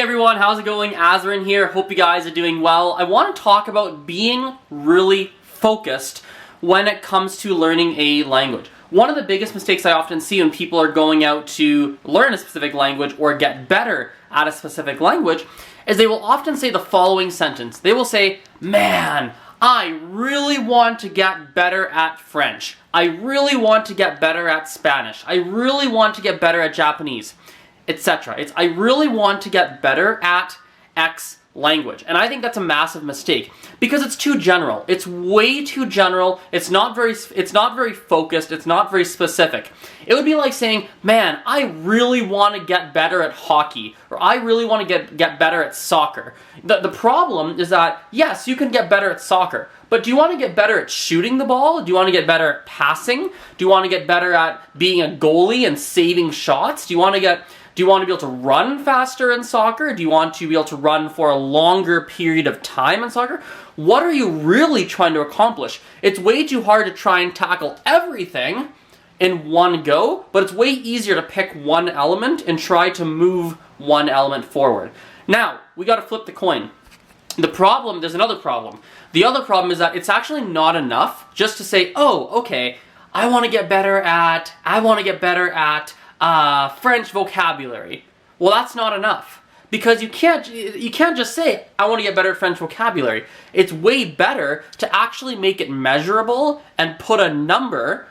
everyone, how's it going? Azren here. Hope you guys are doing well. I want to talk about being really focused when it comes to learning a language. One of the biggest mistakes I often see when people are going out to learn a specific language or get better at a specific language is they will often say the following sentence. They will say, "Man, I really want to get better at French. I really want to get better at Spanish. I really want to get better at Japanese," etc. It's, I really want to get better at X language. And I think that's a massive mistake because it's too general. It's way too general. It's not very focused. It's not very specific. It would be like saying, "Man, I really want to get better at hockey," or "I really want to get better at soccer." The problem is that, yes, you can get better at soccer, but do you want to get better at shooting the ball? Do you want to get better at passing? Do you want to get better at being a goalie and saving shots? Do you want to be able to run faster in soccer? Do you want to be able to run for a longer period of time in soccer? What are you really trying to accomplish? It's way too hard to try and tackle everything in one go, but it's way easier to pick one element and try to move one element forward. Now, we got to flip the coin. There's another problem. The other problem is that it's actually not enough just to say, "Oh, okay, I want to get better at French vocabulary." Well, that's not enough because you can't just say, "I want to get better at French vocabulary." It's way better to actually make it measurable and put a number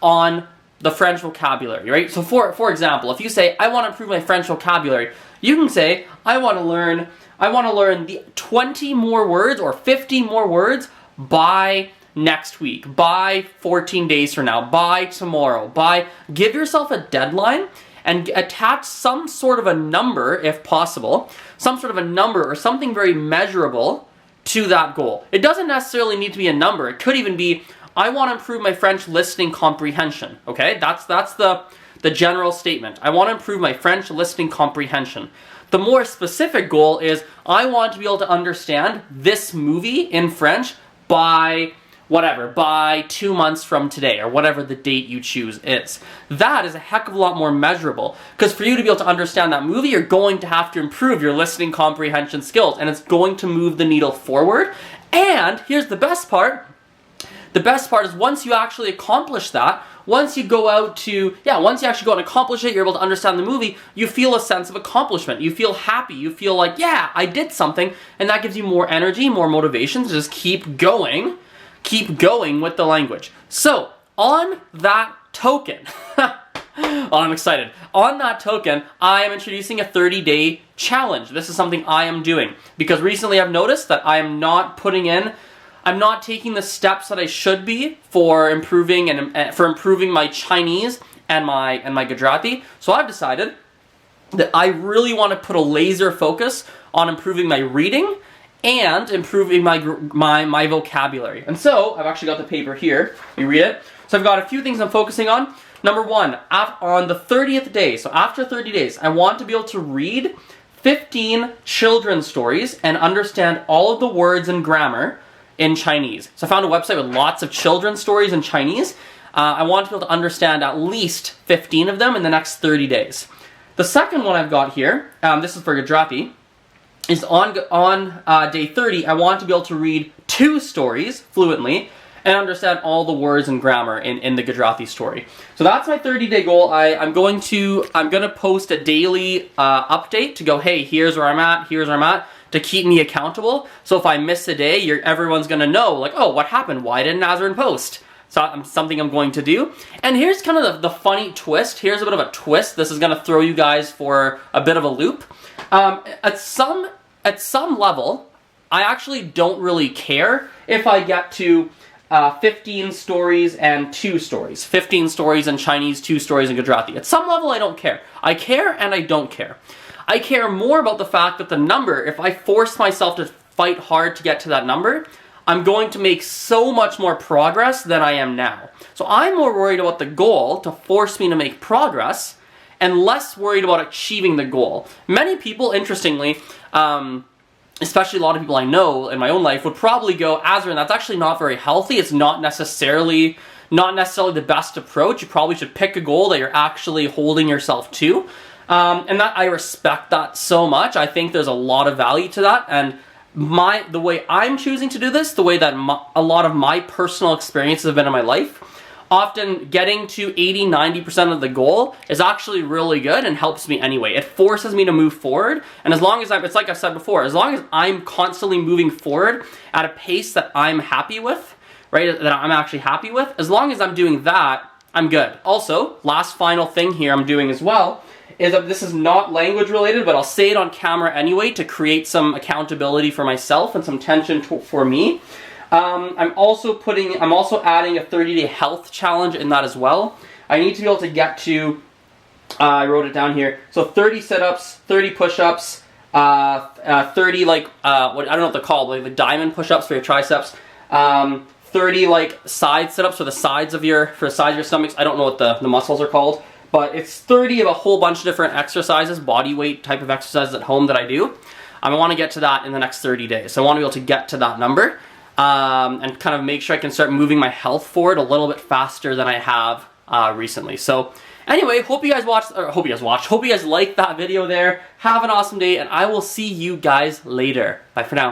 on the French vocabulary, right? So for example, if you say, "I want to improve my French vocabulary," you can say, "I want to learn the 20 more words or 50 more words by next week, by 14 days from now, by tomorrow, give yourself a deadline and attach some sort of a number, if possible, some sort of a number or something very measurable to that goal. It doesn't necessarily need to be a number. It could even be, "I want to improve my French listening comprehension." Okay, that's the general statement. I want to improve my French listening comprehension. The more specific goal is, "I want to be able to understand this movie in French by 2 months from today," or whatever the date you choose is. That is a heck of a lot more measurable, because for you to be able to understand that movie, you're going to have to improve your listening comprehension skills, and it's going to move the needle forward. And here's the best part. The best part is once you actually accomplish that, once you actually go and accomplish it, you're able to understand the movie, you feel a sense of accomplishment. You feel happy. You feel like, yeah, I did something, and that gives you more energy, more motivation to just keep going with the language. So, on that token, I'm excited. On that token, I am introducing a 30-day challenge. This is something I am doing because recently I've noticed that I'm not taking the steps that I should be for improving my Chinese and my Gujarati. So I've decided that I really want to put a laser focus on improving my reading and improving my vocabulary. And so, I've actually got the paper here. You read it. So I've got a few things I'm focusing on. Number one, on the 30th day, so after 30 days, I want to be able to read 15 children's stories and understand all of the words and grammar in Chinese. So I found a website with lots of children's stories in Chinese. I want to be able to understand at least 15 of them in the next 30 days. The second one I've got here, this is for Gujarati, is on day 30, I want to be able to read 2 stories fluently and understand all the words and grammar in the Gujarati story. So that's my 30-day goal. I'm going to post a daily update to go, "Hey, here's where I'm at, to keep me accountable. So if I miss a day, everyone's gonna know, like, "Oh, what happened? Why didn't Azren post?" So something I'm going to do. And here's kind of the funny twist. Here's a bit of a twist. This is gonna throw you guys for a bit of a loop. At some level, I actually don't really care if I get to 15 stories and 2 stories. 15 stories in Chinese, 2 stories in Gujarati. At some level, I don't care. I care and I don't care. I care more about the fact that the number, if I force myself to fight hard to get to that number, I'm going to make so much more progress than I am now. So I'm more worried about the goal to force me to make progress and less worried about achieving the goal. Many people, interestingly, especially a lot of people I know in my own life, would probably go, "Azren, that's actually not very healthy. It's not necessarily the best approach. You probably should pick a goal that you're actually holding yourself to." And that I respect that so much. I think there's a lot of value to that, and the way I'm choosing to do this, the way that a lot of my personal experiences have been in my life, often getting to 80-90% of the goal is actually really good and helps me anyway. It forces me to move forward, and as long as it's like I said before, as long as I'm constantly moving forward at a pace that I'm happy with, right, that I'm actually happy with, as long as I'm doing that, I'm good. Also, last final thing here I'm doing as well is that this is not language related, but I'll say it on camera anyway to create some accountability for myself and some tension for me. I'm also adding a 30-day health challenge in that as well. I need to be able to get to, I wrote it down here, so 30 sit-ups, 30 push-ups, 30 like, I don't know what they're called, like the diamond push-ups for your triceps, 30 like side sit-ups for the sides of your stomachs. I don't know what the muscles are called, but it's 30 of a whole bunch of different exercises, body weight type of exercises at home that I do. I want to get to that in the next 30 days. So I want to be able to get to that number and kind of make sure I can start moving my health forward a little bit faster than I have recently. So anyway, hope you guys liked that video there. Have an awesome day, and I will see you guys later. Bye for now.